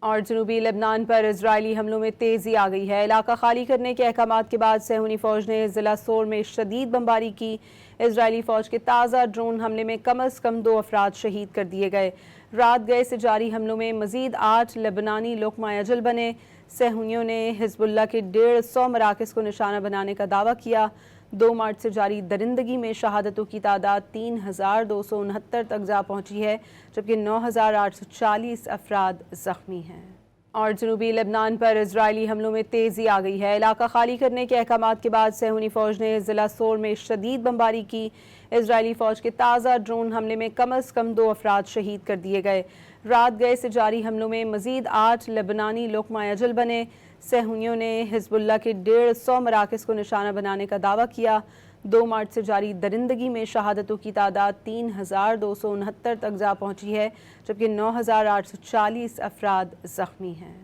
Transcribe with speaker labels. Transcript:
Speaker 1: اور جنوبی لبنان پر اسرائیلی حملوں میں تیزی آ گئی ہے۔ علاقہ خالی کرنے کے احکامات کے بعد صہیونی فوج نے ضلع سور میں شدید بمباری کی۔ اسرائیلی فوج کے تازہ ڈرون حملے میں کم از کم 2 افراد شہید کر دیے گئے۔ رات گئے سے جاری حملوں میں مزید 8 لبنانی لقمہ اجل بنے۔ صہیونیوں نے حزب اللہ کے 150 مراکز کو نشانہ بنانے کا دعویٰ کیا۔ 2 مارچ سے جاری درندگی میں شہادتوں کی تعداد 3269 تک جا پہنچی ہے، جبکہ 9840 افراد زخمی ہیں۔ اور جنوبی لبنان پر اسرائیلی حملوں میں تیزی آ گئی ہے۔ علاقہ خالی کرنے کے احکامات کے بعد صہیونی فوج نے ضلع سور میں شدید بمباری کی۔ اسرائیلی فوج کے تازہ ڈرون حملے میں کم از کم 2 افراد شہید کر دیے گئے۔ رات گئے سے جاری حملوں میں مزید 8 لبنانی لقمہ اجل بنے۔ صہیونیوں نے حزب اللہ کے 150 مراکز کو نشانہ بنانے کا دعویٰ کیا۔ 2 مارچ سے جاری درندگی میں شہادتوں کی تعداد 3269 تک جا پہنچی ہے، جبکہ 9840 افراد زخمی ہیں۔